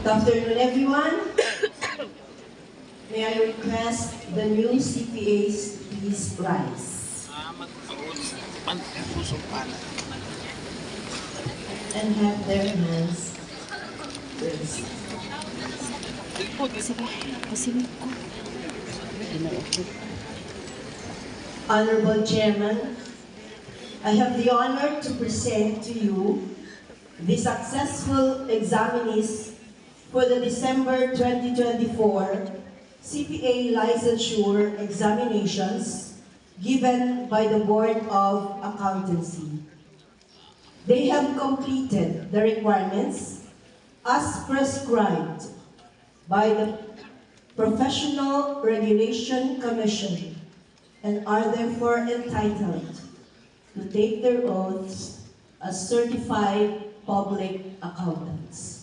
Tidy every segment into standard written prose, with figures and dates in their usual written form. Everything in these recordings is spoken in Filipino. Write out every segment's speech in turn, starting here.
Good afternoon, everyone. May I request the new CPAs please rise and have their hands raised. Honorable Chairman, I have the honor to present to you the successful examinees for the December 2024 CPA licensure examinations given by the Board of Accountancy. They have completed the requirements as prescribed by the Professional Regulation Commission and are therefore entitled to take their oaths as certified public accountants.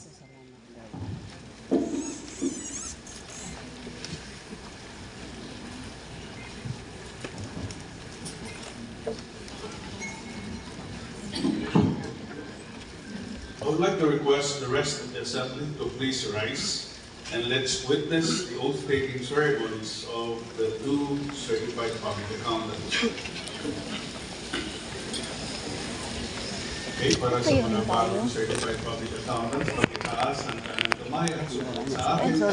I would like to request the rest of the assembly to please rise and let's witness the oath-taking ceremonies of the two certified public accountants. Okay, para sa mga bagong certified public accountants, pagkitaas ang kanang kamay at sumunod sa akin sa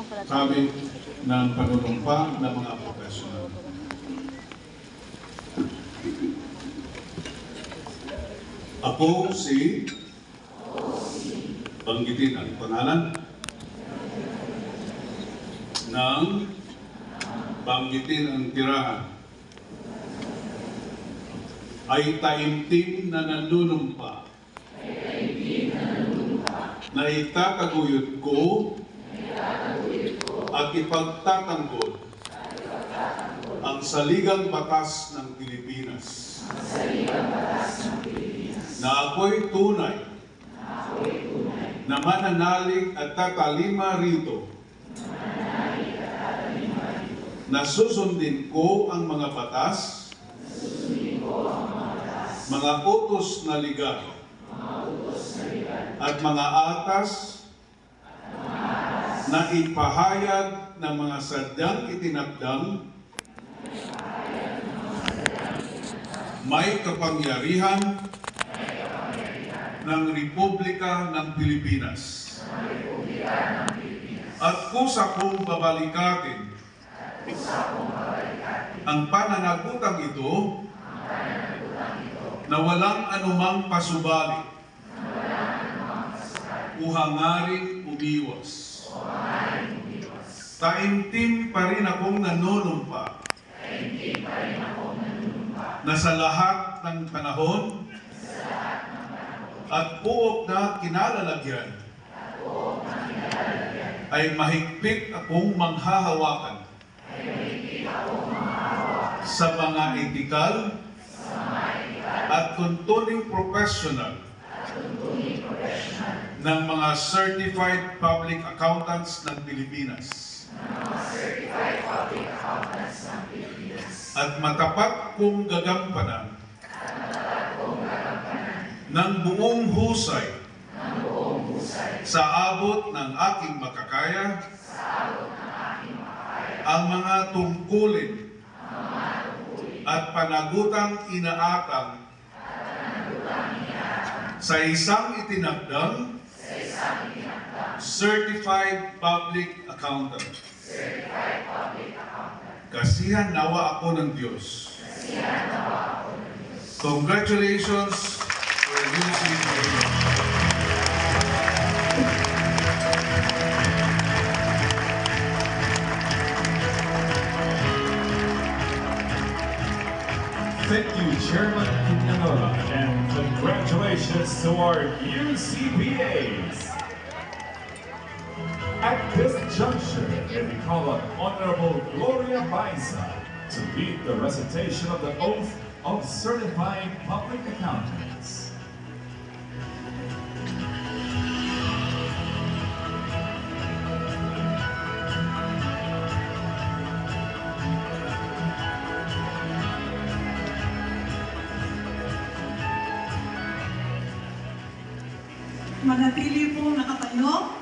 pagsabi ng panunumpa ng mga professional. Ako si banggitin ang pangalan ng banggitin ang tirahan ay taimtim na nanunumpa na itataguyod ko at ipagtatanggol ang saligang batas ng Pilipinas na ako'y tunay na mananalig at tatalima rito na susundin ko ang mga batas, mga utos na legal at mga atas na ipahayag ng mga sadyang itinakdang may kapangyarihan ng Republika ng Pilipinas. At kusa kong babalikatin ang pananagutang ito na walang anumang pasubali o hangaring umiwas. Taimtim pa rin akong nanunumpa na sa lahat ng panahon at buok na kinalalagyan ay mahigpit akong manghahawakan sa mga etikal at tuntuning professional ng mga certified public accountants ng Pilipinas. At matapat kong gagampanan ng buong husay sa abot ng aking makakaya ang mga tungkulin at panagutang inaatang sa isang itinakdang certified public accountant. Kasihan nawa ako ng Diyos. Congratulations for a new CPA. Thank you, Chairman Quintanilla, and congratulations to our new CPAs. At this juncture, we call on Honorable Gloria Baiza to lead the recitation of the oath of certifying public accountants. Manatili pong nakatayo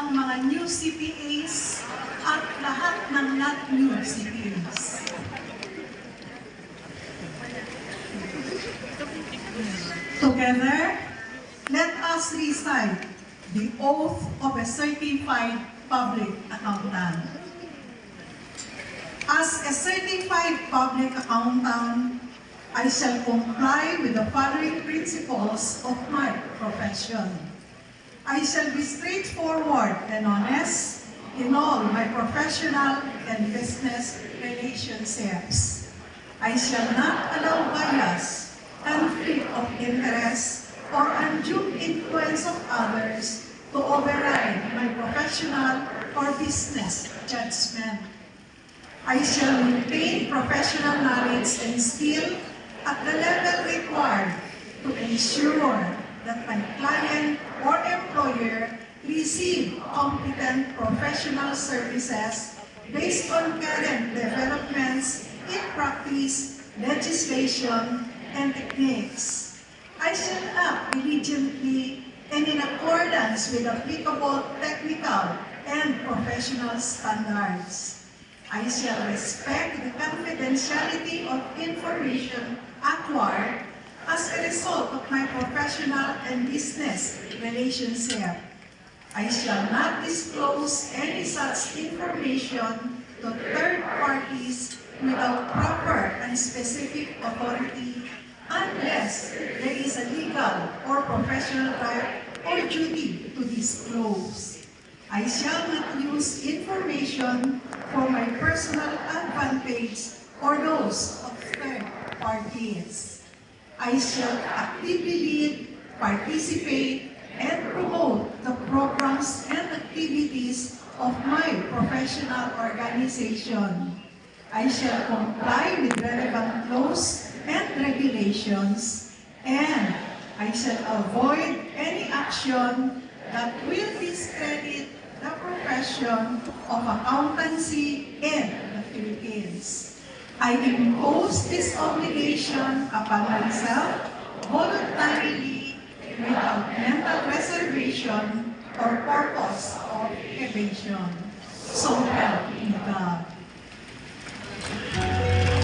ang mga new CPAs at lahat ng not new CPAs. Together, let us recite the oath of a certified public accountant. As a certified public accountant, I shall comply with the following principles of my profession. I shall be straightforward and honest in all my professional and business relationships. I shall not allow bias, conflict of interest, or undue influence of others to override my professional or business judgment. I shall maintain professional knowledge and skill at the level required to ensure that my client or employer receive competent professional services based on current developments in practice, legislation, and techniques. I shall act diligently and in accordance with applicable technical and professional standards. I shall respect the confidentiality of information acquired as a result of my professional and business relationship. I shall not disclose any such information to third parties without proper and specific authority unless there is a legal or professional right or duty to disclose. I shall not use information for my personal advantage or those of third parties. I shall actively lead, participate, and promote the programs and activities of my professional organization. I shall comply with relevant laws and regulations, and I shall avoid any action that will discredit the profession of accountancy in the Philippines. I impose this obligation upon myself voluntarily without mental reservation or purpose of evasion. So help me God.